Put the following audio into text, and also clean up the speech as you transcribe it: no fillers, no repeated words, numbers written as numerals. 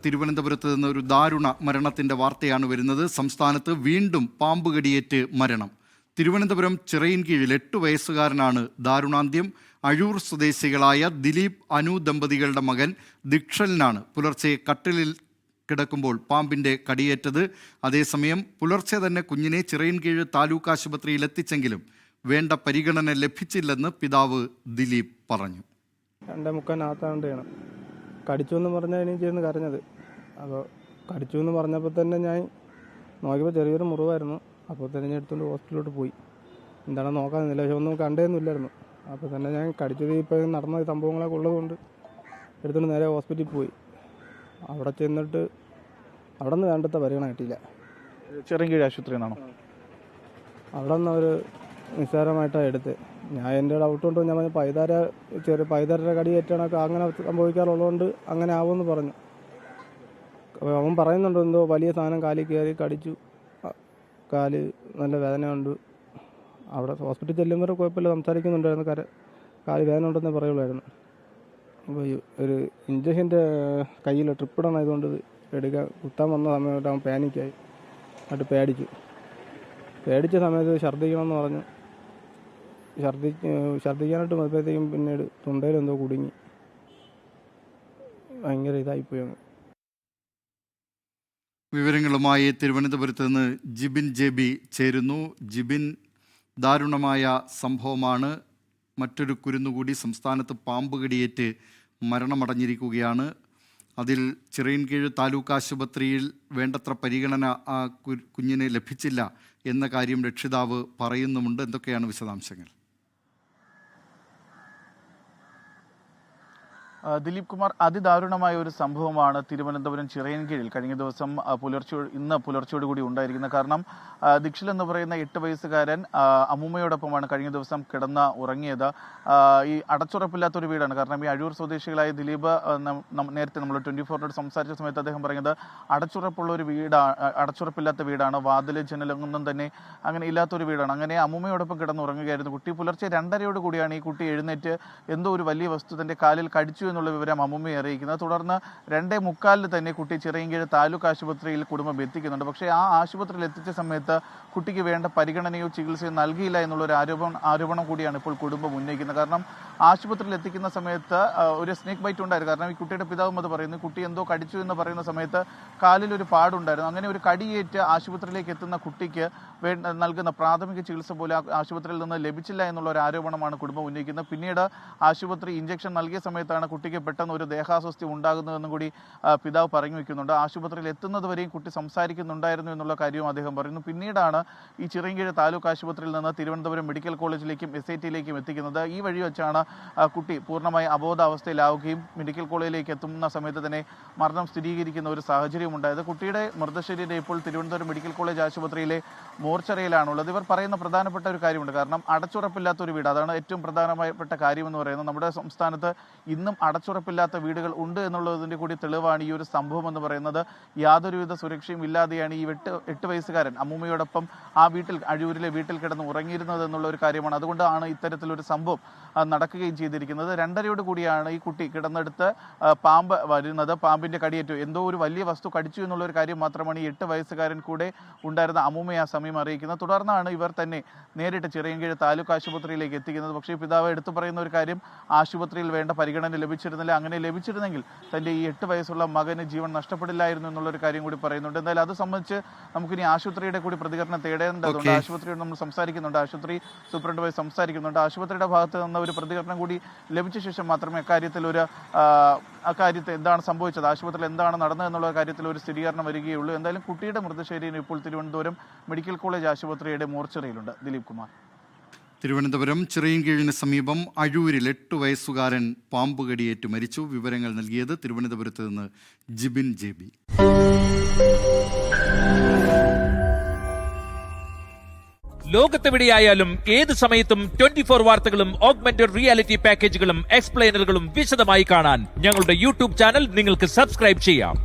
തിരുവനന്തപുരത്ത് നിന്ന് ഒരു ദാരുണ മരണത്തിന്റെ വാർത്തയാണ് വരുന്നത്. സംസ്ഥാനത്ത് വീണ്ടും പാമ്പ് കടിയേറ്റ് മരണം. തിരുവനന്തപുരം ചിറയിൻകീഴിൽ 8 വയസ്സുകാരനാണ് ദാരുണാന്ത്യം. അഴൂർ സ്വദേശികളായ ദിലീപ് അനു ദമ്പതികളുടെ മകൻ ദിക്ഷലിനാണ് പുലർച്ചെ കട്ടിലിൽ കിടക്കുമ്പോൾ പാമ്പിന്റെ കടിയേറ്റത്. അതേസമയം പുലർച്ചെ തന്നെ കുഞ്ഞിനെ ചിറയിൻകീഴ് താലൂക്ക് ആശുപത്രിയിൽ എത്തിച്ചെങ്കിലും വേണ്ട പരിഗണന ലഭിച്ചില്ലെന്ന് പിതാവ് ദിലീപ് പറഞ്ഞു. 2:45 കടിച്ചു എന്ന് പറഞ്ഞാൽ എനിക്ക് ചെന്ന് കരഞ്ഞത്. അപ്പോൾ കടിച്ചു എന്ന് പറഞ്ഞപ്പോൾ തന്നെ ഞാൻ നോക്കിയപ്പോൾ ചെറിയൊരു മുറിവായിരുന്നു. അപ്പോൾ തന്നെ ഞാൻ എടുത്തുകൊണ്ട് ഹോസ്പിറ്റലിലോട്ട് പോയി. എന്താണെന്ന് നോക്കാനില്ല, പക്ഷെ ഒന്നും കണ്ടേന്നില്ലായിരുന്നു. അപ്പോൾ തന്നെ ഞാൻ കടിച്ചത് ഇപ്പോൾ നടന്ന സംഭവങ്ങളൊക്കെ ഉള്ളതുകൊണ്ട് എടുത്തുകൊണ്ട് നേരെ ഹോസ്പിറ്റലിൽ പോയി. അവിടെ ചെന്നിട്ട് അവിടെ നിന്ന് വേണ്ടത്തെ പരിഗണന കിട്ടിയില്ല. ചിറയിൻകീഴ് ആശുപത്രി എന്നാണോ? അവിടെ നിന്ന് അവർ നിസ്സാരമായിട്ടാണ് എടുത്ത്. ഞാൻ എൻ്റെ ഡൗട്ട് കൊണ്ട് ഞാൻ പൈതാരയുടെ കടിയേറ്റാണൊക്കെ അങ്ങനെ സംഭവിക്കാറുള്ളതുകൊണ്ട് അങ്ങനെ ആവുമെന്ന് പറഞ്ഞു. അപ്പോൾ അവൻ പറയുന്നുണ്ട് എന്തോ വലിയ സാധനം കാലിൽ കയറി കടിച്ചു, കാല് നല്ല വേദനയുണ്ട്. അവിടെ ഹോസ്പിറ്റലിൽ ചെല്ലുമ്പോൾ കുഴപ്പമില്ല, സംസാരിക്കുന്നുണ്ടായിരുന്നു, കാല് വേദന ഉണ്ടെന്നേ പറയുള്ളായിരുന്നു. അപ്പോൾ ഒരു ഇഞ്ചക്ഷൻ്റെ കയ്യിൽ ട്രിപ്പിടണമായതുകൊണ്ട് കുത്താൻ വന്ന സമയത്ത് അവൻ പാനിക്കായി, എന്നിട്ട് പേടിച്ച സമയത്ത് ഛർദ്ദിക്കണമെന്ന് പറഞ്ഞു. ഛർദ്ദിക്കാനായിട്ട് മതിപ്പോഴത്തേക്കും പിന്നീട് തൊണ്ടയിലെന്തോ കുടുങ്ങി ഭയങ്കര ഇതായിപ്പോയി. വിവരങ്ങളുമായി തിരുവനന്തപുരത്ത് നിന്ന് ജിബിൻ ജെബി ചേരുന്നു. ജിബിൻ, ദാരുണമായ സംഭവമാണ്. മറ്റൊരു കുരുന്നുകൂടി സംസ്ഥാനത്ത് പാമ്പ് കടിയേറ്റ് മരണമടഞ്ഞിരിക്കുകയാണ്. അതിൽ ചിറയിൻകീഴ് താലൂക്ക് ആശുപത്രിയിൽ വേണ്ടത്ര പരിഗണന ആ കുഞ്ഞിന് ലഭിച്ചില്ല എന്ന കാര്യം രക്ഷിതാവ് പറയുന്നുമുണ്ട്. എന്തൊക്കെയാണ് വിശദാംശങ്ങൾ? ദിലീപ് കുമാർ, അതിദാരുണമായ ഒരു സംഭവമാണ് തിരുവനന്തപുരം ചിറയിൻകീഴിൽ കഴിഞ്ഞ ദിവസം ഇന്ന് പുലർച്ചയോടുകൂടി ഉണ്ടായിരിക്കുന്നത്. കാരണം ദിക്ഷൽ എന്ന് പറയുന്ന 8 വയസ്സുകാരൻ അമ്മൂമ്മയോടൊപ്പമാണ് കഴിഞ്ഞ ദിവസം കിടന്ന് ഉറങ്ങിയത്. ഈ അടച്ചുറപ്പില്ലാത്തൊരു വീടാണ്. കാരണം ഈ അഴൂർ സ്വദേശികളായ ദിലീപ് നേരത്തെ നമ്മൾ 24 സംസാരിച്ച സമയത്ത് അദ്ദേഹം പറയുന്നത് അടച്ചുറപ്പുള്ള ഒരു അടച്ചുറപ്പില്ലാത്ത വീടാണ്, വാതിൽ ജനലൊന്നും തന്നെ അങ്ങനെ ഇല്ലാത്തൊരു വീടാണ്. അങ്ങനെ അമ്മൂമ്മയോടൊപ്പം കിടന്ന് ഉറങ്ങുകയായിരുന്നു കുട്ടി. പുലർച്ചെ 2:30 കൂടിയാണ് ഈ കുട്ടി എഴുന്നേറ്റ് എന്തോ ഒരു വലിയ വസ്തു തന്റെ കാലിൽ കടിച്ചു എന്നുള്ള വിവരം അമ്മൂമ്മയെ അറിയിക്കുന്നത്. തുടർന്ന് 2:45 തന്നെ കുട്ടി ചിറയിൻകീഴ് താലൂക്ക് ആശുപത്രിയിൽ കുടുംബം എത്തിക്കുന്നുണ്ട്. പക്ഷേ ആ ആശുപത്രിയിൽ എത്തിച്ച സമയത്ത് കുട്ടിക്ക് വേണ്ട പരിഗണനയോ ചികിത്സയോ നൽകിയില്ല എന്നുള്ളൊരു ആരോപണം കൂടിയാണ് ഇപ്പോൾ കുടുംബം ഉന്നയിക്കുന്നത്. കാരണം ആശുപത്രിയിൽ എത്തിക്കുന്ന സമയത്ത് ഒരു സ്നേക്ക് ബൈറ്റ് ഉണ്ടായിരുന്നു. കാരണം ഈ കുട്ടിയുടെ പിതാവും അത് പറയുന്നു, കുട്ടി എന്തോ കടിച്ചു എന്ന് പറയുന്ന സമയത്ത് കാലിൽ ഒരു പാടുണ്ടായിരുന്നു. അങ്ങനെ ഒരു കടിയേറ്റ് ആശുപത്രിയിലേക്ക് എത്തുന്ന കുട്ടിക്ക് നൽകുന്ന പ്രാഥമിക ചികിത്സ പോലെ ആശുപത്രിയിൽ നിന്ന് ലഭിച്ചില്ല എന്നുള്ള ഒരു ആരോപണമാണ് കുടുംബം ഉന്നയിക്കുന്നത്. പിന്നീട് ആശുപത്രി ഇഞ്ചക്ഷൻ നൽകിയ സമയത്താണ് കുട്ടിക്ക് പെട്ടെന്ന് ഒരു ദേഹാസ്വസ്ഥ്യം ഉണ്ടാകുന്നതെന്നും കൂടി പിതാവ് പറഞ്ഞു വെക്കുന്നുണ്ട്. ആശുപത്രിയിൽ എത്തുന്നത് വരെയും കുട്ടി സംസാരിക്കുന്നുണ്ടായിരുന്നു എന്നുള്ള കാര്യവും അദ്ദേഹം പറയുന്നു. പിന്നീടാണ് ഈ ചിറയിൻകീഴ് താലൂക്ക് ആശുപത്രിയിൽ നിന്ന് തിരുവനന്തപുരം മെഡിക്കൽ കോളേജിലേക്കും SITയിലേക്കും എത്തിക്കുന്നത്. ഈ വഴി വെച്ചാണ് കുട്ടി പൂർണ്ണമായി അബോധാവസ്ഥയിലാവുകയും മെഡിക്കൽ കോളേജിലേക്ക് എത്തുന്ന സമയത്ത് തന്നെ മരണം സ്ഥിരീകരിക്കുന്ന ഒരു സാഹചര്യം ഉണ്ടായത്. കുട്ടിയുടെ മൃതശരീരം ഇപ്പോൾ തിരുവനന്തപുരം മെഡിക്കൽ കോളേജ് ആശുപത്രിയിലെ മോർച്ചറിയിലാണുള്ളത്. ഇവർ പറയുന്ന പ്രധാനപ്പെട്ട ഒരു കാര്യമുണ്ട്. കാരണം അടച്ചുറപ്പില്ലാത്തൊരു വീട്, അതാണ് ഏറ്റവും പ്രധാനപ്പെട്ട കാര്യമെന്ന് പറയുന്നത്. നമ്മുടെ സംസ്ഥാനത്ത് ഇന്നും അടച്ചുറപ്പില്ലാത്ത വീടുകൾ ഉണ്ട് എന്നുള്ളതിൻ്റെ കൂടി തെളിവാണ് ഈ ഒരു സംഭവം എന്ന് പറയുന്നത്. യാതൊരുവിധ സുരക്ഷയും ഇല്ലാതെയാണ് ഈ 8 വയസ്സുകാരൻ അമ്മൂമ്മയോടൊപ്പം ആ അഴൂരിലെ വീട്ടിൽ കിടന്ന് ഉറങ്ങിയിരുന്നത് എന്നുള്ള ഒരു കാര്യമാണ്. അതുകൊണ്ടാണ് ഇത്തരത്തിലൊരു സംഭവം നടക്കുകയും ചെയ്തിരിക്കുന്നത്. 2:30 കൂടിയാണ് ഈ കുട്ടി കിടന്നെടുത്ത് പാമ്പ് വരുന്നത്. പാമ്പിന്റെ കടിയേറ്റു, എന്തോ ഒരു വലിയ വസ്തു കടിച്ചു എന്നുള്ള ഒരു കാര്യം മാത്രമാണ് ഈ 8 വയസ്സുകാരൻ കൂടെ ഉണ്ടായിരുന്ന അമ്മൂമ്മയെ ആ സമയം അറിയിക്കുന്നത്. തുടർന്നാണ് ഇവർ തന്നെ നേരിട്ട് ചിറയിൻകീഴ് താലൂക്ക് ആശുപത്രിയിലേക്ക് എത്തിക്കുന്നത്. പക്ഷേ പിതാവ് എടുത്തു പറയുന്ന ഒരു കാര്യം, ആശുപത്രിയിൽ വേണ്ട പരിഗണന ലഭിച്ചിരുന്നില്ല. അങ്ങനെ ലഭിച്ചിരുന്നെങ്കിൽ തൻ്റെ ഈ 8 വയസ്സുള്ള മകന് ജീവൻ നഷ്ടപ്പെടില്ലായിരുന്നു എന്നുള്ളൊരു കാര്യം കൂടി പറയുന്നുണ്ട്. എന്തായാലും അത് സംബന്ധിച്ച് നമുക്കിനി ആശുപത്രിയുടെ കൂടി പ്രതികരണം തേടേണ്ടതുണ്ട്. ആശുപത്രിയോട് നമ്മൾ സംസാരിക്കുന്നുണ്ട്, ആശുപത്രി സൂപ്രണ്ടുമായി സംസാരിക്കുന്നുണ്ട്. ആശുപത്രിയുടെ ഭാഗത്ത് നിന്ന് ഒരു പ്രതികരണം കൂടി ലഭിച്ച ശേഷം മാത്രമേ അക്കാര്യത്തിൽ എന്താണ് സംഭവിച്ചത്, ആശുപത്രിയിൽ എന്താണ് നടന്നത് എന്നുള്ള കാര്യത്തിൽ ഒരു സ്ഥിരീകരണം വരികയുള്ളൂ. എന്തായാലും കുട്ടിയുടെ മൃതശരീരം ഇപ്പോൾ തിരുവനന്തപുരം മെഡിക്കൽ കോളേജ് ആശുപത്രിയുടെ മോർച്ചറിയിലുണ്ട്. ദിലീപ് കുമാർ. തിരുവനന്തപുരം ചിറയിൻകീഴിന് സമീപം അഴൂരിൽ 8 വയസ്സുകാരൻ പാമ്പ് കടിയേറ്റ് മരിച്ചു. വിവരങ്ങൾ നൽകിയത് തിരുവനന്തപുരത്ത് നിന്ന് ജിബിൻ ജെബി. ലോകത്തെവിടെയായാലും ഏത് സമയത്തും 24 വാർത്തകളും ഓഗ്മെന്റഡ് റിയാലിറ്റി പാക്കേജുകളും എക്സ്പ്ലെയിനറുകളും വിശദമായി കാണാൻ ഞങ്ങളുടെ YouTube ചാനൽ നിങ്ങൾക്ക് സബ്സ്ക്രൈബ് ചെയ്യാം.